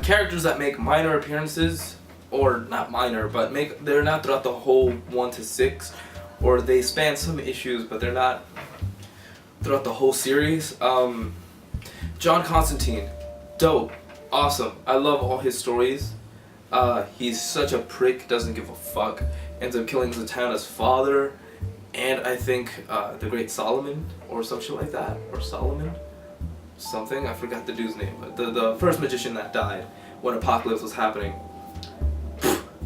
characters that make minor appearances, or not minor, but they're not throughout the whole 1 to 6, or they span some issues, but they're not throughout the whole series. John Constantine, dope, awesome. I love all his stories. He's such a prick, doesn't give a fuck. Ends up killing Zatanna's father, and I think the Great Solomon, or some shit like that, or Solomon, something. I forgot the dude's name, but the first magician that died when Apocalypse was happening.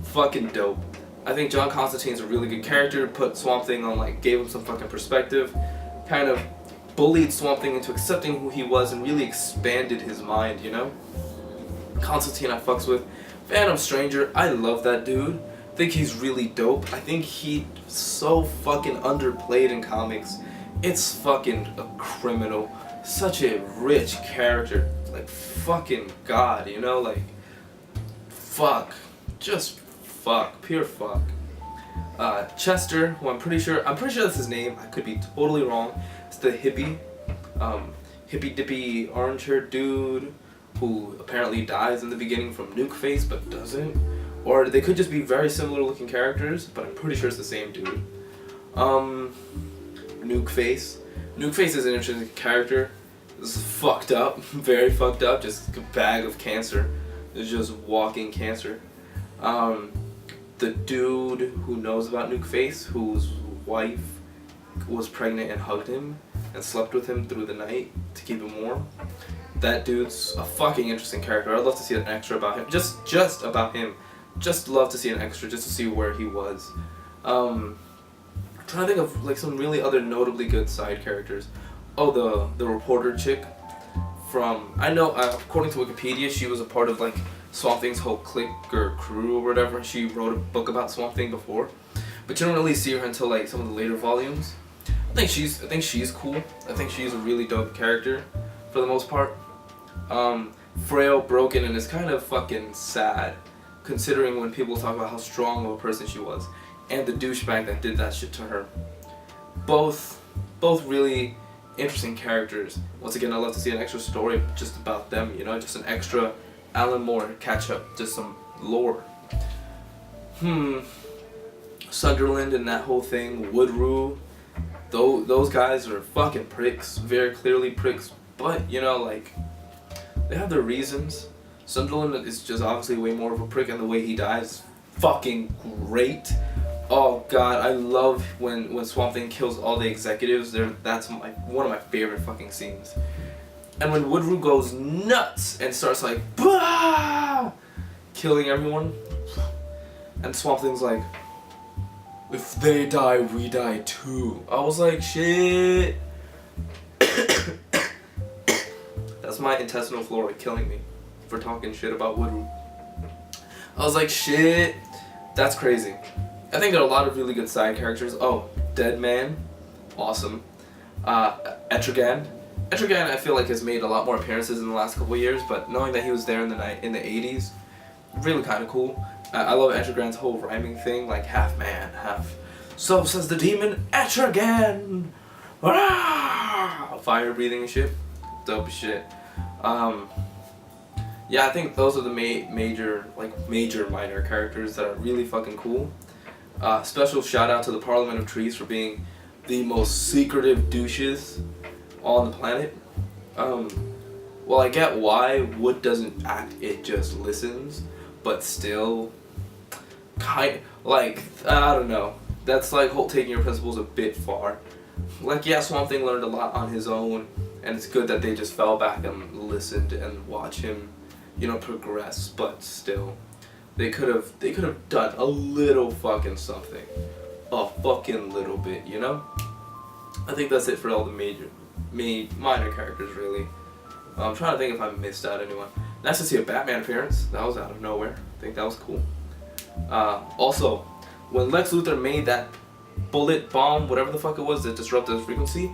Fucking dope. I think John Constantine's a really good character. Put Swamp Thing on, like, gave him some fucking perspective. Kind of bullied Swamp Thing into accepting who he was and really expanded his mind, you know? Constantine I fucks with. Phantom Stranger, I love that dude. I think he's really dope. I think he's so fucking underplayed in comics. It's fucking a criminal. Such a rich character. Like, fucking God, you know? Like, fuck. Just fuck. Pure fuck. Chester, who I'm pretty sure that's his name. I could be totally wrong. It's the hippie dippy orange haired dude who apparently dies in the beginning from Nuke Face but doesn't. Or they could just be very similar looking characters, but I'm pretty sure it's the same dude. Nuke Face. Nuke Face is an interesting character. This is fucked up, very fucked up, just a bag of cancer. It's just walking cancer. The dude who knows about Nuke Face, whose wife was pregnant and hugged him and slept with him through the night to keep him warm. That dude's a fucking interesting character. I'd love to see an extra about him. Just about him. Just love to see an extra, just to see where he was. I'm trying to think of like some really other notably good side characters. Oh, the reporter chick from, I know, according to Wikipedia, she was a part of like Swamp Thing's whole clique or crew or whatever. She wrote a book about Swamp Thing before, but you don't really see her until like some of the later volumes. I think she's cool. I think she's a really dope character for the most part. Frail, broken, and it's kind of fucking sad considering when people talk about how strong of a person she was and the douchebag that did that shit to her. Both really interesting characters. Once again, I'd love to see an extra story just about them, you know, just an extra Alan Moore catch up, just some lore. Sunderland and that whole thing, Woodrue, those guys are fucking pricks, very clearly pricks, but you know, like, they have their reasons. Sunderland is just obviously way more of a prick, and the way he dies is fucking great. Oh god, I love when Swamp Thing kills all the executives. That's one of my favorite fucking scenes. And when Woodrue goes nuts and starts like, bah! Killing everyone, and Swamp Thing's like, if they die, we die too. I was like, shit. That's my intestinal flora killing me for talking shit about Woodrue. I was like, shit, that's crazy. I think there are a lot of really good side characters. Oh, Dead Man, awesome. Etrigan, I feel like has made a lot more appearances in the last couple of years, but knowing that he was there in the 80s, really kind of cool. I love Etrigan's whole rhyming thing, like half man, half. So says the demon, Etrigan! Fire breathing and shit. Dope as shit. Yeah, I think those are the major minor characters that are really fucking cool. Special shout out to the Parliament of Trees for being the most secretive douches on the planet. Well, I get why Wood doesn't act, it just listens, but still, I don't know. That's like taking your principles a bit far. Like, yeah, Swamp Thing learned a lot on his own, and it's good that they just fell back and listened and watched him, you know, progress, but still. They could have done a little fucking something. A fucking little bit, you know? I think that's it for all the minor characters, really. I'm trying to think if I missed out anyone. Nice to see a Batman appearance. That was out of nowhere. I think that was cool. Also, when Lex Luthor made that bullet bomb, whatever the fuck it was that disrupted the frequency,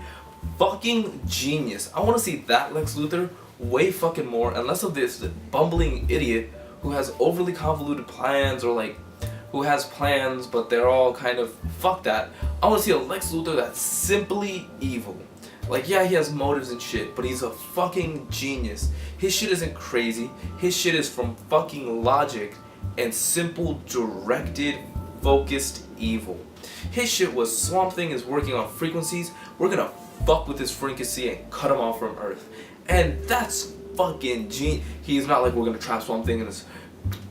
fucking genius. I want to see that Lex Luthor way fucking more, and less of this bumbling idiot who has overly convoluted plans, or like who has plans but they're all kind of fuck that. I want to see a Lex Luthor that's simply evil. Like, yeah, he has motives and shit, but he's a fucking genius. His shit isn't crazy. His shit is from fucking logic and simple, directed, focused evil. His shit was Swamp Thing is working on frequencies. We're gonna fuck with his frequency and cut him off from Earth. And that's fucking genius. He's not like, we're gonna trap Swamp Thing in this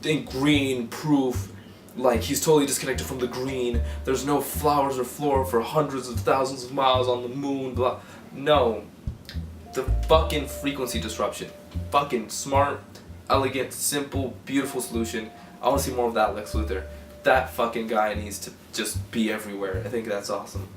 in green proof. Like, he's totally disconnected from the green. There's no flowers or flora for hundreds of thousands of miles on the moon, blah. No. The fucking frequency disruption. Fucking smart, elegant, simple, beautiful solution. I want to see more of that Lex Luthor. That fucking guy needs to just be everywhere. I think that's awesome.